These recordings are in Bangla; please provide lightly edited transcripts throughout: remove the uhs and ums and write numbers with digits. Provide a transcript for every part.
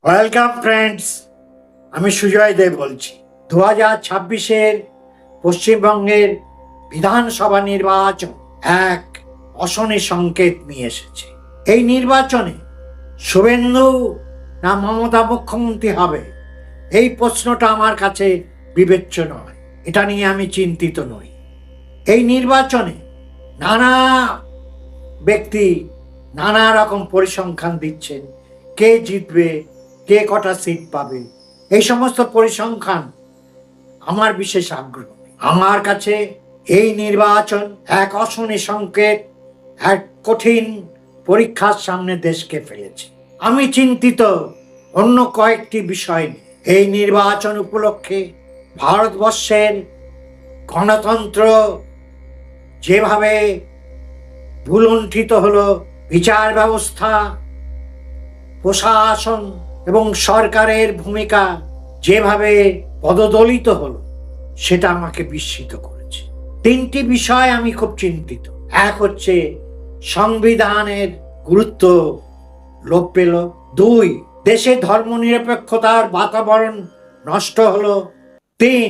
ওয়েলকাম ফ্রেন্ডস, আমি সুজয় দেব বলছি। 2026-এর পশ্চিমবঙ্গের বিধানসভা নির্বাচন এক অশনি সংকেত নিয়ে এসেছে। এই নির্বাচনে শুভেন্দু না মমতা মুখ্যমন্ত্রী হবে, এই প্রশ্নটা আমার কাছে বিবেচ্য নয়। এটা নিয়ে আমি চিন্তিত নই। এই নির্বাচনে নানা ব্যক্তি নানা রকম পরিসংখ্যান দিচ্ছেন, কে জিতবে, কে কটা সিট পাবে। এই সমস্ত পরিসংখ্যান আমার বিশেষ আগ্রহ। আমার কাছে এই নির্বাচন এক অশনি সংকেত, এক কঠিন পরীক্ষার সামনে দেশকে ফেলেছে। আমি চিন্তিত অন্য কয়েকটি বিষয় নিয়ে। এই নির্বাচন উপলক্ষে ভারতবর্ষের গণতন্ত্র যেভাবে ভুলুণ্ঠিত হলো, বিচার ব্যবস্থা, প্রশাসন এবং সরকারের ভূমিকা যেভাবে পদদলিত হলো, সেটা আমাকে বিস্মিত করেছে। তিনটি বিষয় আমি খুব চিন্তিত। এক হচ্ছে সংবিধানের গুরুত্ব লোপ পেল। দুই, দেশে ধর্মনিরপেক্ষতার বাতাবরণ নষ্ট হলো। তিন,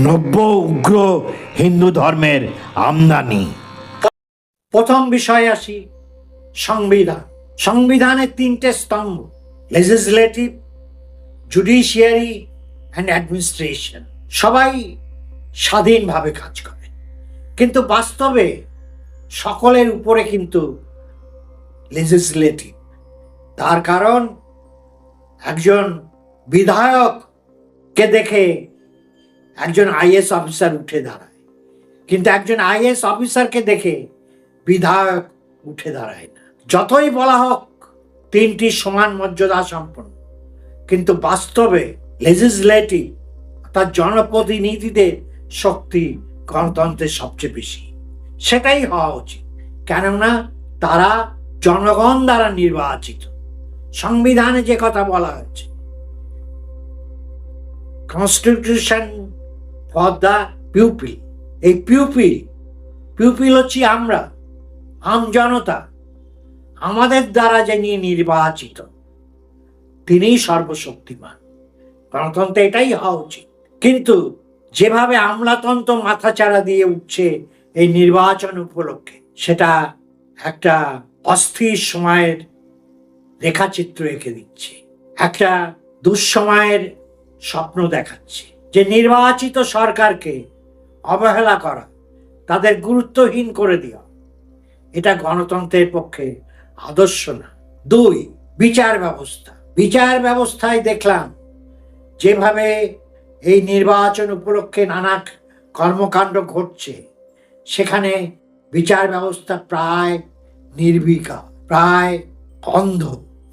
নব্য উগ্র হিন্দু ধর্মের আমদানি। প্রথম বিষয়ে আসি, সংবিধান। সংবিধানের তিনটে স্তম্ভ: লেজিসলেটিভ, জুডিশিয়ারি অ্যান্ড অ্যাডমিনিস্ট্রেশন। সবাই স্বাধীনভাবে কাজ করে, কিন্তু বাস্তবে সকলের উপরে কিন্তু লেজিসলেটিভ। তার কারণ একজন বিধায়ককে দেখে একজন আইএস অফিসার উঠে দাঁড়ায়, কিন্তু একজন আইএস অফিসারকে দেখে বিধায়ক উঠে দাঁড়ায় না। যতই বলা হোক তিনটি সমান মর্যাদা সম্পন্ন, কিন্তু বাস্তবে লেজিসলেটিভ অর্থাৎ জনপ্রতিনিধিদের শক্তি গণতন্ত্রের সবচেয়ে বেশি। সেটাই হওয়া উচিত, কেননা তারা জনগণ দ্বারা নির্বাচিত। সংবিধানে যে কথা বলা হয়েছে, কনস্টিটিউশন ফর দ্য পিউপিল, এই পিউপিল হচ্ছি আমরা, আম জনতা। আমাদের দ্বারা যিনি নির্বাচিত তিনিই সর্বশক্তিমান। গণতন্ত্রে এটাই হওয়া উচিত। কিন্তু যেভাবে আমলাতন্ত্র মাথাচাড়া দিয়ে উঠছে এই নির্বাচন উপলক্ষে, সেটা একটা অস্থির সময়ের রেখাচিত্র এঁকে দিচ্ছে, একটা দুঃসময়ের স্বপ্ন দেখাচ্ছে। যে নির্বাচিত সরকারকে অবহেলা করা, তাদের গুরুত্বহীন করে দেওয়া, এটা গণতন্ত্রের পক্ষে আদর্শ না। দুই, বিচার ব্যবস্থা। বিচার ব্যবস্থায় দেখলাম যেভাবে এই নির্বাচন উপলক্ষে নানা কর্মকাণ্ড ঘটছে, সেখানে বিচার ব্যবস্থা প্রায় নির্বিকার, প্রায় অন্ধ।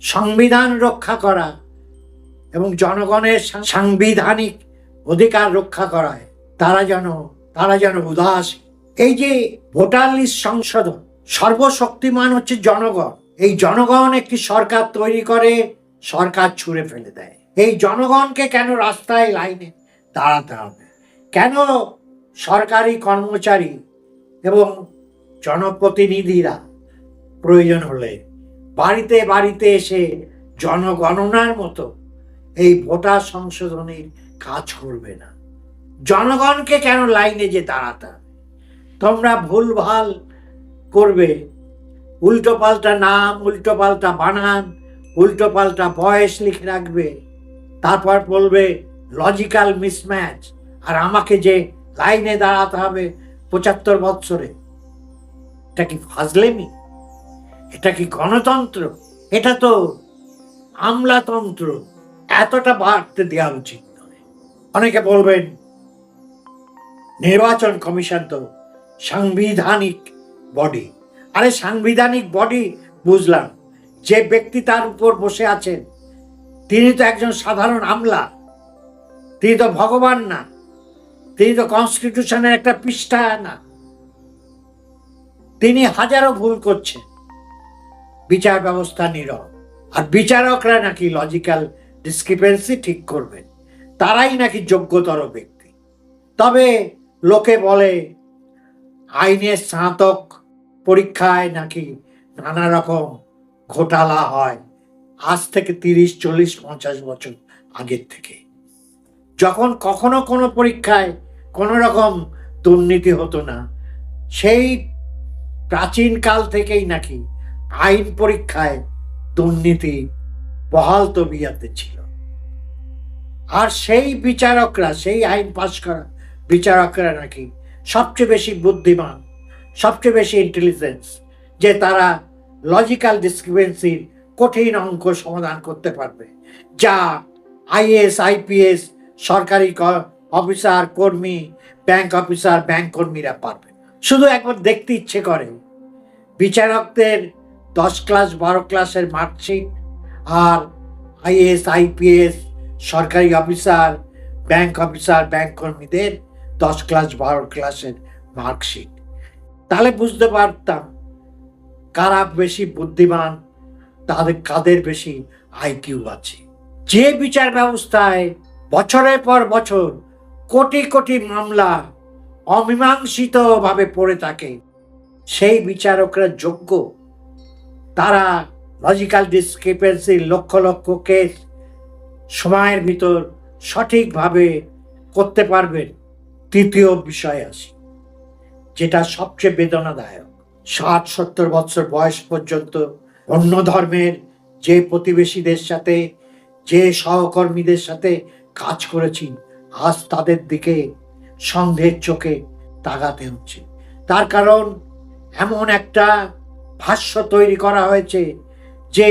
সংবিধান রক্ষা করা এবং জনগণের সাংবিধানিক অধিকার রক্ষা করায় তারা যেন উদাস। এই যে ভোটার লিস্ট সংশোধন, সর্বশক্তিমান হচ্ছে জনগণ। এই জনগণ একটি সরকার তৈরি করে, সরকার ছুঁড়ে ফেলে দেয়। এই জনগণকে কেন রাস্তায় লাইনে দাঁড়াতে হবে? কেন সরকারি কর্মচারী এবং জনপ্রতিনিধিরা প্রয়োজন হলে বাড়িতে বাড়িতে এসে জনগণনার মতো এই ভোটার সংশোধনের কাজ করবে না? জনগণকে কেন লাইনে যে দাঁড়াতে হবে? তোমরা ভুলভাল করবে, উল্টো পাল্টা নাম, উল্টো পাল্টা বানান, উল্টো পাল্টা বয়স লিখে রাখবে, তারপর বলবে লজিক্যাল মিসম্যাচ, আর আমাকে যে লাইনে দাঁড়াতে হবে 75 বৎসরে। এটা কি ফাজলেমি? এটা কি গণতন্ত্র? এটা তো আমলাতন্ত্র। এতটা বাড়তে দেওয়া উচিত নয়। অনেকে বলবেন নির্বাচন কমিশন তো সাংবিধানিক বডি। আরে সাংবিধানিক বডি বুঝলাম, যে ব্যক্তি তার উপর বসে আছেন তিনি তো একজন সাধারণ আমলা, তিনি তো ভগবান না, তিনি তো কনস্টিটিউশনের একটা পৃষ্ঠা না। তিনি হাজারো ভুল করছেন, বিচার ব্যবস্থা নীরব। আর বিচারকরা নাকি লজিক্যাল ডিসক্রিপেন্সি ঠিক করবেন, তারাই নাকি যোগ্যতর ব্যক্তি। তবে লোকে বলে আইনের স্নাতক পরীক্ষায় নাকি নানা রকম ঘোটালা হয়, আজ থেকে 30, 40, 50 বছর আগের থেকে, যখন কখনো কোনো পরীক্ষায় কোনো রকম দুর্নীতি হতো না, সেই প্রাচীনকাল থেকেই নাকি আইন পরীক্ষায় দুর্নীতি বহাল তবিয়তে ছিল। আর সেই বিচারকরা, সেই আইন পাশ করা বিচারকরা নাকি সবচেয়ে বেশি বুদ্ধিমান, সবচেয়ে বেশি ইন্টেলিজেন্স, যে তারা লজিক্যাল ডিসক্রিপেন্সির কঠিন অঙ্ক সমাধান করতে পারবে, যা আইএস, আইপিএস, সরকারি অফিসার, কর্মী, ব্যাংক অফিসার, ব্যাংক কর্মীরা পারবে। শুধু একবার দেখতে ইচ্ছে করে বিচারকদের 10 ক্লাস 12 ক্লাসের মার্কশিট আর আইএস, আইপিএস, সরকারি অফিসার, ব্যাংক অফিসার, ব্যাংক কর্মীদের 10 ক্লাস 12 ক্লাসের মার্কশিট, তাহলে বুঝতে পারতাম কারা বেশি বুদ্ধিমান, কাদের বেশি আইকিউ আছে। যে বিচার ব্যবস্থায় বছরের পর বছর কোটি কোটি মামলা অমীমাংসিত ভাবে পড়ে থাকে, সেই বিচারকরা যোগ্য? তারা লজিক্যাল ডিসক্রিপেন্সির লক্ষ লক্ষ কেস সময়ের ভিতর সঠিকভাবে করতে পারবেন? তৃতীয় বিষয় আসি, যেটা সবচেয়ে বেদনাদায়ক। 60-70 বছর বয়স পর্যন্ত অন্য ধর্মের যে প্রতিবেশীদের সাথে, যে সহকর্মীদের সাথে কাজ করেছি, আজ তাদের দিকে সন্দেহের চোখে তাকাতে হচ্ছে। তার কারণ এমন একটা ভাষ্য তৈরি করা হয়েছে যে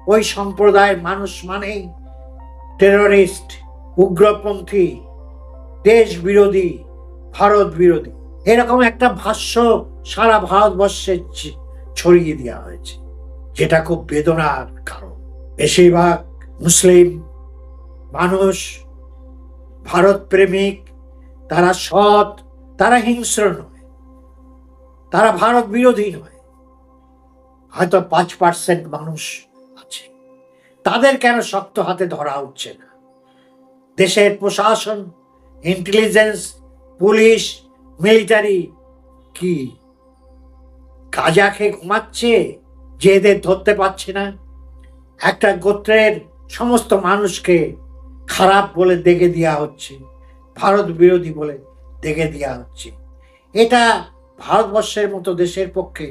ওই সম্প্রদায়ের মানুষ মানেই টেররিস্ট, উগ্রপন্থী, দেশ বিরোধী, ভারত বিরোধী, এরকম একটা ভাষ্য সারা ভারতবর্ষে ছড়িয়ে দেওয়া হয়েছে, যেটা খুব বেদনার কারণ। বেশিরভাগ মুসলিম মানুষ ভারত প্রেমিক, তারা সৎ, তারা হিংস্র নয়, তারা ভারত বিরোধী নয়। হয়তো 5% মানুষ আছে, তাদের কেন শক্ত হাতে ধরা হচ্ছে না? দেশের প্রশাসন, ইন্টেলিজেন্স, পুলিশ, মিলিটারি কি গাঁজা খেয়ে ঘুমাচ্ছে যে এদের ধরতে পারছে না? একটা গোত্রের সমস্ত মানুষকে খারাপ বলে দেখে দেওয়া হচ্ছে, ভারত বিরোধী বলে দেখে দেওয়া হচ্ছে। এটা ভারতবর্ষের মতো দেশের পক্ষে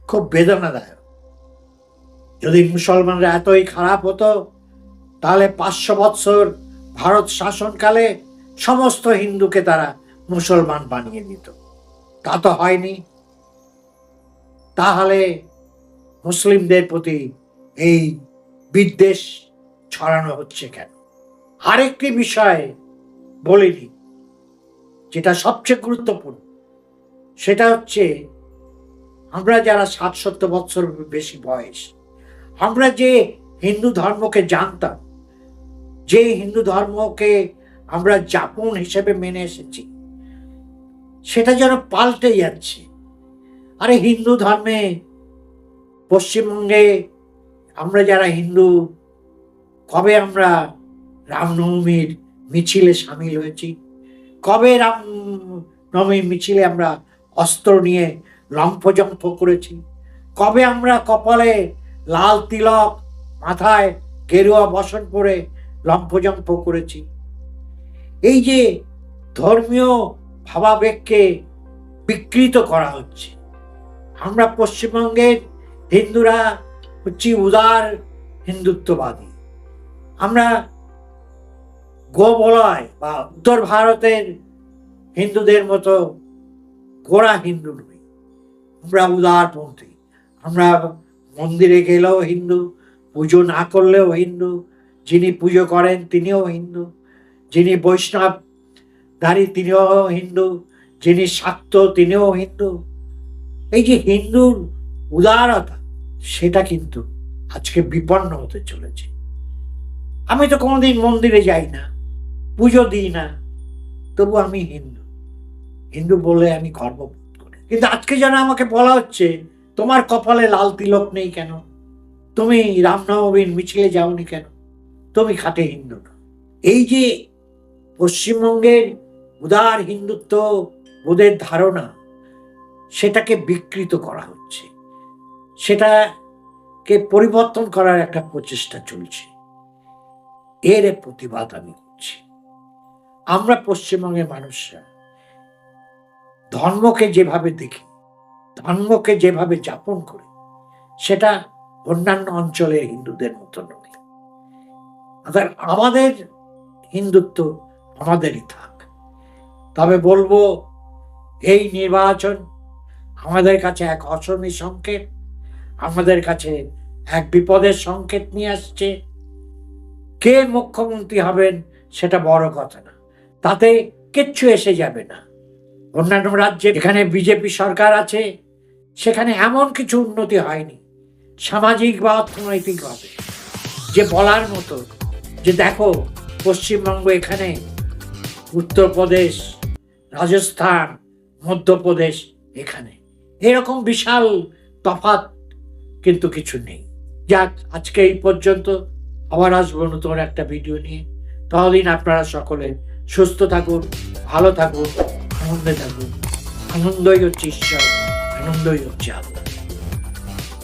খুব বেদনাদায়ক। যদি মুসলমানরা এতই খারাপ হতো, তাহলে 500 বছর ভারত শাসনকালে সমস্ত হিন্দুকে তারা মুসলমান বানিয়ে দিত। তা তো হয়নি। তাহলে মুসলিমদের প্রতি এই বিদ্বেষ ছড়ানো হচ্ছে কেন? আরেকটি বিষয় বলিনি, যেটা সবচেয়ে গুরুত্বপূর্ণ, সেটা হচ্ছে আমরা যারা 60-70 বছর বেশি বয়স, আমরা যে হিন্দু ধর্মকে জানতাম, যে হিন্দু ধর্মকে আমরা যাপন হিসেবে মেনে এসেছি, সেটা যেন পাল্টে যাচ্ছে। আরে হিন্দু ধর্মে, পশ্চিমবঙ্গে আমরা যারা হিন্দু, কবে আমরা রামনবমীর মিছিলে সামিল হয়েছি? কবে রামনবমীর মিছিলে আমরা অস্ত্র নিয়ে লম্ফজম্ফ করেছি? কবে আমরা কপালে লাল তিলক, মাথায় গেরুয়া বসন পরে লম্ফজম্ফ করেছি? এই যে ধর্মীয় ভাবাবেগকে বিকৃত করা হচ্ছে। আমরা পশ্চিমবঙ্গের হিন্দুরা হচ্ছি উদার হিন্দুত্ববাদী, আমরা গোবলয় বা উত্তর ভারতের হিন্দুদের মতো গোড়া হিন্দু নই, আমরা উদারপন্থী। আমরা মন্দিরে গেলেও হিন্দু, পুজো না করলেও হিন্দু, যিনি পুজো করেন তিনিও হিন্দু, যিনি বৈষ্ণবধারী তিনিও হিন্দু, যিনি শাক্ত তিনিও হিন্দু। এই যে হিন্দুর উদারতা, সেটা কিন্তু আজকে বিপন্ন হতে চলেছে। আমি তো কোনোদিন মন্দিরে যাই না, পুজো দিই না, তবু আমি হিন্দু, হিন্দু বলে আমি গর্ববোধ করি। কিন্তু আজকে যেন আমাকে বলা হচ্ছে, তোমার কপালে লাল তিলক নেই কেন? তুমি রামনবমীর মিছিলে যাওনি কেন? তুমি খাঁটি হিন্দু না। এই যে পশ্চিমবঙ্গের উদার হিন্দুত্ব বোধের ধারণা, সেটাকে বিকৃত করা হচ্ছে, সেটাকে কে পরিবর্তন করার একটা প্রচেষ্টা চলছে, এর প্রতিবাদ আমি করছি। আমরা পশ্চিমবঙ্গের মানুষরা ধর্মকে যেভাবে দেখি, ধর্মকে যেভাবে যাপন করি, সেটা অন্যান্য অঞ্চলের হিন্দুদের মতো নয়। অর্থাৎ আমাদের হিন্দুত্ব আমাদেরই থাক। তবে বলবো, এই নির্বাচন আমাদের কাছে এক অশনি সংকেত, আমাদের কাছে এক বিপদের সংকেত নিয়ে আসছে। কে মুখ্যমন্ত্রী হবেন সেটা বড় কথা না, তাতে কিচ্ছু এসে যাবে না। অন্যান্য রাজ্যে এখানে বিজেপি সরকার আছে, সেখানে এমন কিছু উন্নতি হয়নি সামাজিক বা অর্থনৈতিকভাবে যে বলার মতো যে দেখো পশ্চিমবঙ্গ এখানে, উত্তরপ্রদেশ, রাজস্থান, মধ্যপ্রদেশ এখানে এরকম বিশাল তফাৎ কিন্তু কিছু নেই। যাক, আজকে এই পর্যন্ত। আবার আসবো নতুন একটা ভিডিও নিয়ে। ততদিন আপনারা সকলে সুস্থ থাকুন, ভালো থাকুন, আনন্দে থাকুন। আনন্দই হচ্ছে ঈশ্বর, আনন্দই হচ্ছে আল্লাহ।